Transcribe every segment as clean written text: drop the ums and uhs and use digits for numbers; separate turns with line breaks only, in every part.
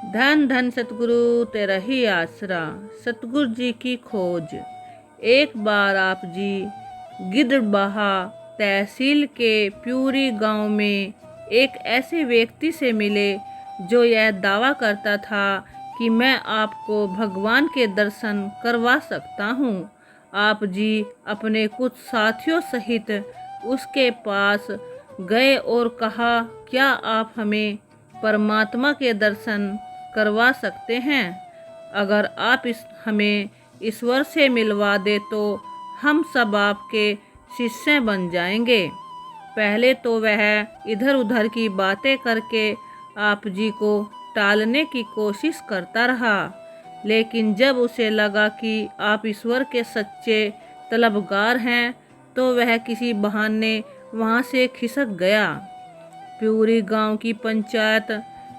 धन धन सतगुरु तेरा ही आसरा, सतगुरु जी की खोज। एक बार आप जी गिद्धबहा तहसील के प्यूरी गांव में एक ऐसे व्यक्ति से मिले जो यह दावा करता था कि मैं आपको भगवान के दर्शन करवा सकता हूँ। आप जी अपने कुछ साथियों सहित उसके पास गए और कहा, क्या आप हमें परमात्मा के दर्शन करवा सकते हैं? अगर आप हमें ईश्वर से मिलवा दे तो हम सब आपके शिष्य बन जाएंगे। पहले तो वह इधर उधर की बातें करके आप जी को टालने की कोशिश करता रहा, लेकिन जब उसे लगा कि आप ईश्वर के सच्चे तलबगार हैं तो वह किसी बहाने वहाँ से खिसक गया। प्यूरी गांव की पंचायत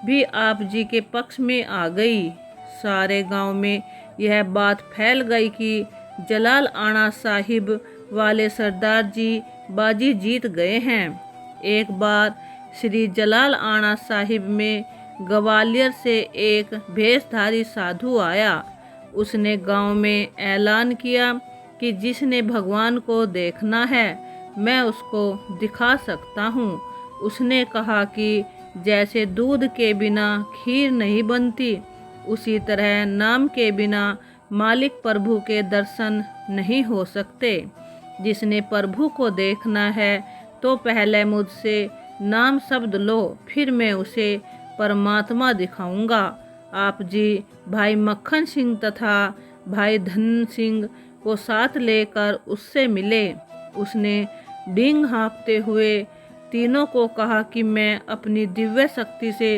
भी आप जी के पक्ष में आ गई। सारे गांव में यह बात फैल गई कि जलाल आना साहिब वाले सरदार जी बाजी जीत गए हैं। एक बार श्री जलाल आना साहिब में ग्वालियर से एक भेषधारी साधु आया। उसने गांव में ऐलान किया कि जिसने भगवान को देखना है मैं उसको दिखा सकता हूँ। उसने कहा कि जैसे दूध के बिना खीर नहीं बनती, उसी तरह नाम के बिना मालिक प्रभु के दर्शन नहीं हो सकते। जिसने प्रभु को देखना है तो पहले मुझसे नाम शब्द लो, फिर मैं उसे परमात्मा दिखाऊंगा। आप जी भाई मक्खन सिंह तथा भाई धन सिंह को साथ लेकर उससे मिले। उसने डींग हाँकते हुए तीनों को कहा कि मैं अपनी दिव्य शक्ति से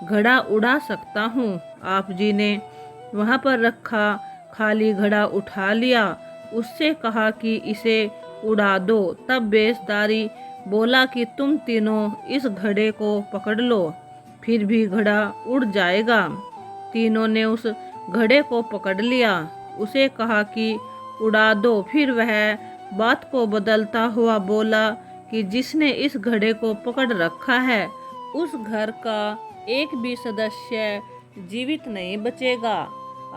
घड़ा उड़ा सकता हूँ। आप जी ने वहाँ पर रखा खाली घड़ा उठा लिया, उससे कहा कि इसे उड़ा दो। तब बेसदारी बोला कि तुम तीनों इस घड़े को पकड़ लो, फिर भी घड़ा उड़ जाएगा। तीनों ने उस घड़े को पकड़ लिया, उसे कहा कि उड़ा दो। फिर वह बात को बदलता हुआ बोला कि जिसने इस घड़े को पकड़ रखा है उस घर का एक भी सदस्य जीवित नहीं बचेगा।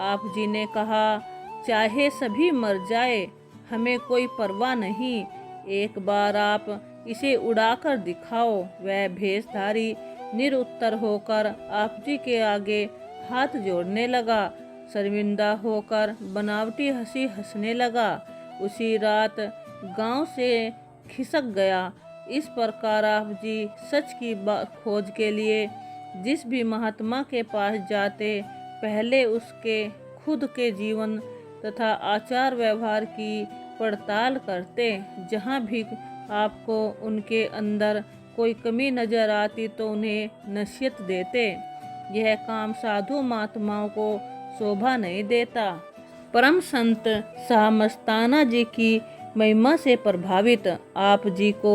आप जी ने कहा, चाहे सभी मर जाए हमें कोई परवाह नहीं, एक बार आप इसे उड़ाकर दिखाओ। वह भेषधारी निरुत्तर होकर आप जी के आगे हाथ जोड़ने लगा, शर्मिंदा होकर बनावटी हंसी हंसने लगा। उसी रात गांव से खिसक गया। इस प्रकार आप जी सच की खोज के लिए जिस भी महात्मा के पास जाते, पहले उसके खुद के जीवन तथा आचार व्यवहार की पड़ताल करते। जहाँ भी आपको उनके अंदर कोई कमी नजर आती तो उन्हें नसीहत देते। यह काम साधु महात्माओं को शोभा नहीं देता। परम संत शाह मस्ताना जी की महिमा से प्रभावित आप जी को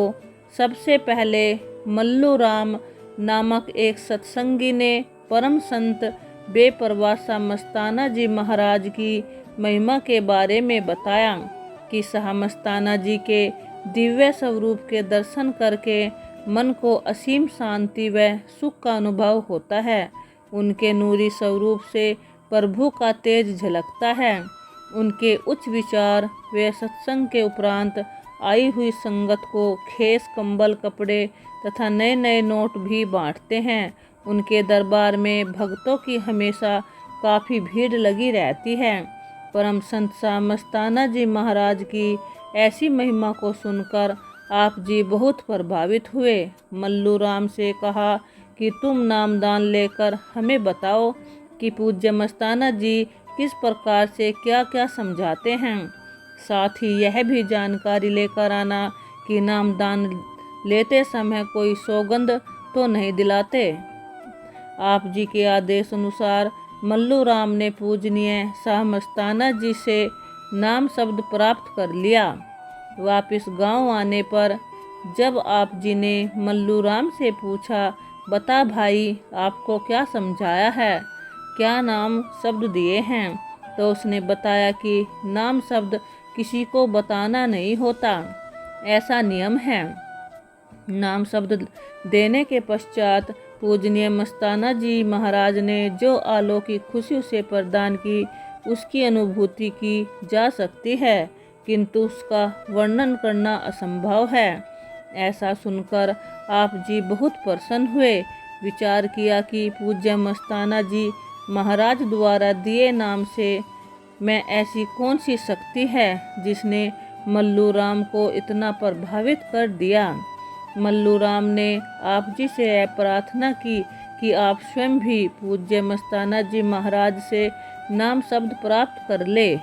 सबसे पहले मल्लू राम नामक एक सत्संगी ने परम संत बेपरवाह शाह मस्ताना जी महाराज की महिमा के बारे में बताया कि शाह मस्ताना जी के दिव्य स्वरूप के दर्शन करके मन को असीम शांति व सुख का अनुभव होता है। उनके नूरी स्वरूप से प्रभु का तेज झलकता है। उनके उच्च विचार व सत्संग के उपरांत आई हुई संगत को खेस, कंबल, कपड़े तथा नए नए नोट भी बांटते हैं। उनके दरबार में भक्तों की हमेशा काफ़ी भीड़ लगी रहती है। परम संत शाह मस्ताना जी महाराज की ऐसी महिमा को सुनकर आप जी बहुत प्रभावित हुए। मल्लू राम से कहा कि तुम नामदान लेकर हमें बताओ कि पूज्य मस्ताना जी किस प्रकार से क्या क्या समझाते हैं। साथ ही यह भी जानकारी लेकर आना कि नामदान लेते समय कोई सौगंध तो नहीं दिलाते। आप जी के आदेश अनुसार मल्लू राम ने पूजनीय शाह मस्ताना जी से नाम शब्द प्राप्त कर लिया। वापिस गांव आने पर जब आप जी ने मल्लू राम से पूछा, बता भाई आपको क्या समझाया है, क्या नाम शब्द दिए हैं, तो उसने बताया कि नाम शब्द किसी को बताना नहीं होता, ऐसा नियम है। नाम शब्द देने के पश्चात पूजनीय मस्ताना जी महाराज ने जो अलौकिक खुशी उसे प्रदान की उसकी अनुभूति की जा सकती है, किंतु उसका वर्णन करना असंभव है। ऐसा सुनकर आप जी बहुत प्रसन्न हुए। विचार किया कि पूज्य मस्ताना जी महाराज द्वारा दिए नाम से मैं ऐसी कौन सी शक्ति है जिसने मल्लू राम को इतना प्रभावित कर दिया। मल्लू राम ने आप जी से यह प्रार्थना की कि आप स्वयं भी पूज्य मस्ताना जी महाराज से नाम शब्द प्राप्त कर ले।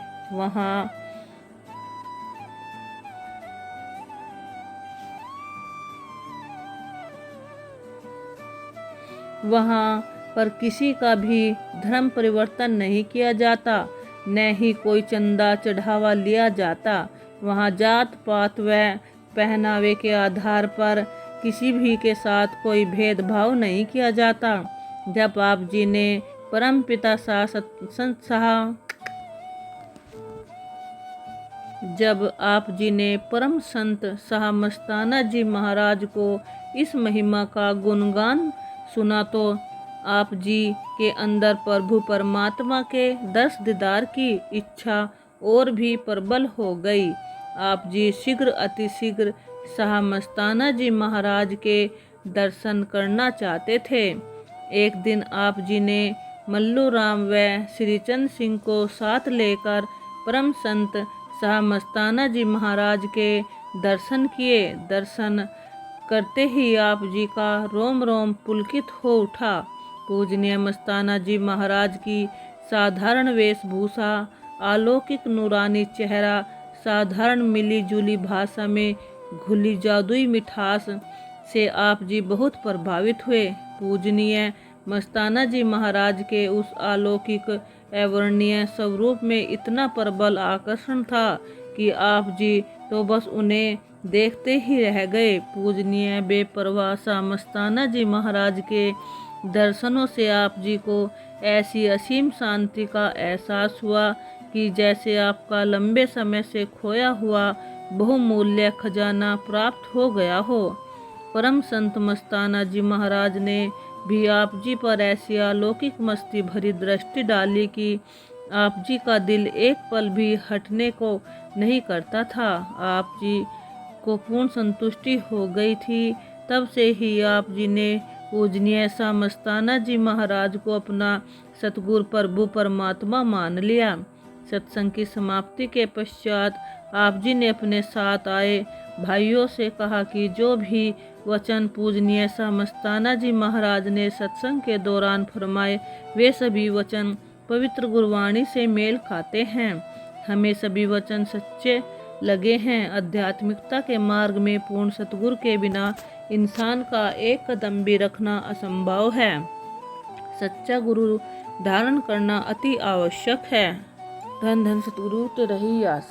वहाँ पर किसी का भी धर्म परिवर्तन नहीं किया जाता, न ही कोई चंदा चढ़ावा लिया जाता। वहाँ जात पात व पहनावे के आधार पर किसी भी के साथ कोई भेदभाव नहीं किया जाता। जब आप जी ने परम पिता परम संत शाह मस्ताना जी महाराज को इस महिमा का गुणगान सुना तो आप जी के अंदर प्रभु परमात्मा के दर्श दीदार की इच्छा और भी प्रबल हो गई। आप जी शीघ्र अतिशीघ्र शाह मस्ताना जी महाराज के दर्शन करना चाहते थे। एक दिन आप जी ने मल्लू राम व श्रीचंद सिंह को साथ लेकर परम संत शाह मस्ताना जी महाराज के दर्शन किए। दर्शन करते ही आप जी का रोम रोम पुलकित हो उठा। पूजनीय मस्ताना जी महाराज की साधारण वेशभूषा, अलौकिक नूरानी चेहरा, साधारण मिली जुली भाषा में घुली जादुई मिठास से आप जी बहुत प्रभावित हुए। पूजनीय मस्ताना जी महाराज के उस अलौकिक अवर्णनीय स्वरूप में इतना प्रबल आकर्षण था कि आप जी तो बस उन्हें देखते ही रह गए। पूजनीय बेपरवाह शाह मस्ताना जी महाराज के दर्शनों से आप जी को ऐसी असीम शांति का एहसास हुआ कि जैसे आपका लंबे समय से खोया हुआ बहुमूल्य खजाना प्राप्त हो गया हो। परम संत मस्ताना जी महाराज ने भी आप जी पर ऐसी अलौकिक मस्ती भरी दृष्टि डाली कि आप जी का दिल एक पल भी हटने को नहीं करता था। आप जी को पूर्ण संतुष्टि हो गई थी। तब से ही आप जी ने पूजनीय शाह मस्ताना जी महाराज को अपना सतगुरु प्रभु परमात्मा मान लिया। सत्संग की समाप्ति के पश्चात आप जी ने अपने साथ आए भाइयों से कहा कि जो भी वचन पूजनीय शाह मस्ताना जी महाराज ने सत्संग के दौरान फरमाए वे सभी वचन पवित्र गुरबाणी से मेल खाते हैं। हमें सभी वचन सच्चे लगे हैं। आध्यात्मिकता के मार्ग में पूर्ण सतगुरु के बिना इंसान का एक कदम भी रखना असंभव है। सच्चा गुरु धारण करना अति आवश्यक है। धन धन सतगुरु तो रही आस।